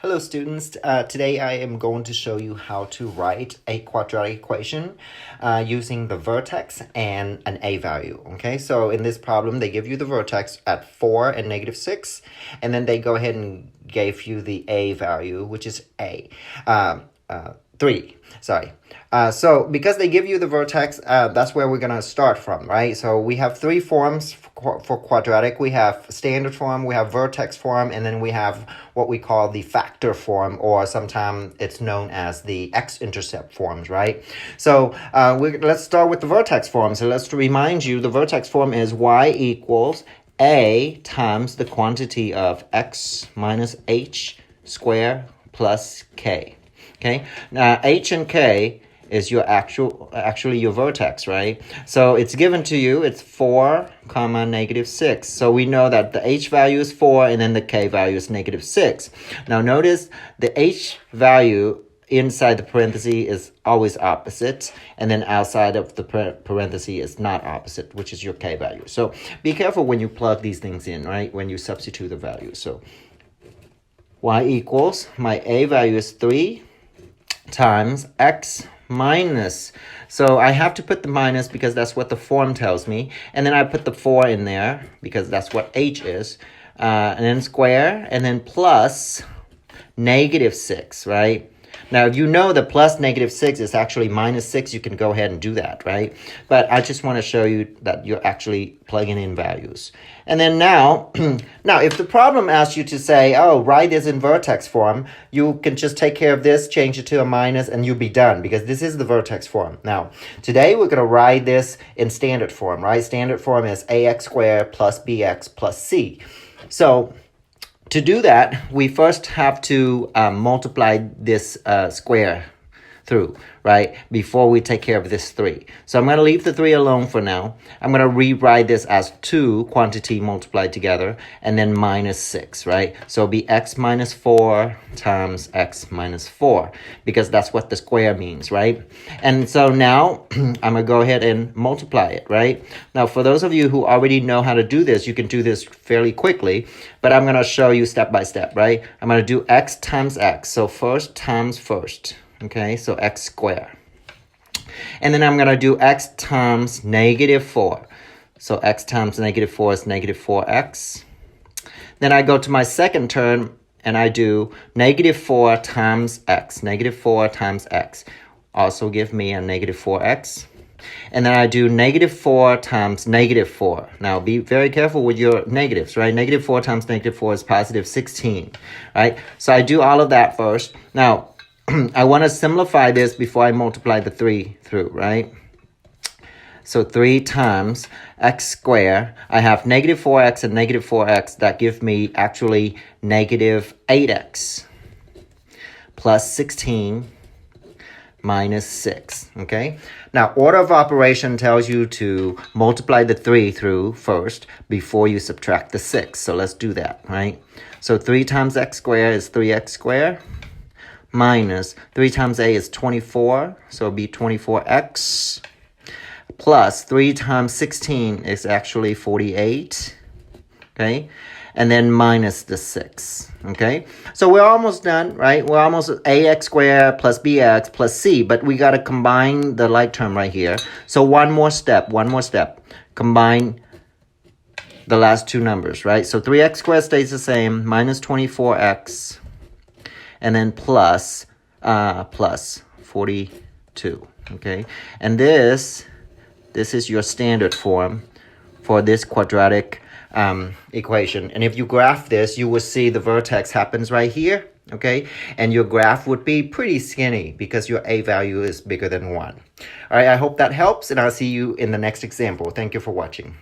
Hello students, today I am going to show you how to write a quadratic equation using the vertex and an a value. Okay, so in this problem they give you the vertex at 4 and -6, and then they go ahead and gave you the a value, which is 3. Sorry. So because they give you the vertex, that's where we're going to start from, right? So we have three forms for quadratic. We have standard form, we have vertex form, and then we have what we call the factor form, or sometimes it's known as the x-intercept forms, right? So let's start with the vertex form. So let's remind you, the vertex form is y equals a times the quantity of x minus h squared plus k. Okay, now h and k is your actually your vertex, right? So it's given to you, it's 4 comma -6. So we know that the h value is 4 and then the k value is -6. Now notice the h value inside the parenthesis is always opposite, and then outside of the parenthesis is not opposite, which is your k value. So be careful when you plug these things in, right? When you substitute the value. So y equals, my a value is 3 times x minus, so I have to put the minus because that's what the form tells me, and then I put the 4 in there because that's what h is, and then square, and then plus -6, right? Now, if you know that plus -6 is actually -6, you can go ahead and do that, right? But I just want to show you that you're actually plugging in values. And then now, if the problem asks you to say, oh, write this in vertex form, you can just take care of this, change it to a minus, and you'll be done, because this is the vertex form. Now, today we're going to write this in standard form, right? Standard form is ax squared plus bx plus c. So to do that, we first have to multiply this square through, right, before we take care of this 3. So I'm going to leave the 3 alone for now. I'm going to rewrite this as 2 quantity multiplied together, and then -6, right? So it'll be x minus 4 times x minus 4, because that's what the square means, right? And so now I'm going to go ahead and multiply it, right? Now, for those of you who already know how to do this, you can do this fairly quickly, but I'm going to show you step by step, right? I'm going to do x times x. So first times first. Okay, so x squared. And then I'm going to do x times -4. So x times -4 is -4x. Then I go to my second term and I do -4 times x. -4 times x also give me a -4x. And then I do -4 times -4. Now, be very careful with your negatives, right? -4 times -4 is positive 16, right? So I do all of that first. Now, I want to simplify this before I multiply the 3 through, right? So 3 times x squared. I have -4x and -4x. That give me actually -8x plus 16 minus 6, okay? Now, order of operation tells you to multiply the 3 through first before you subtract the 6. So let's do that, right? So 3 times x squared is 3x squared. Minus 3 times a is 24, so it'll be 24x, plus 3 times 16 is actually 48, okay? And then minus the 6, okay? So we're almost done, right? We're almost ax squared plus bx plus c, but we got to combine the like term right here. So one more step. Combine the last two numbers, right? So 3x squared stays the same, minus 24x, and then plus 42, okay? And this is your standard form for this quadratic equation. And if you graph this, you will see the vertex happens right here, okay? And your graph would be pretty skinny because your a value is bigger than 1. All right, I hope that helps, and I'll see you in the next example. Thank you for watching.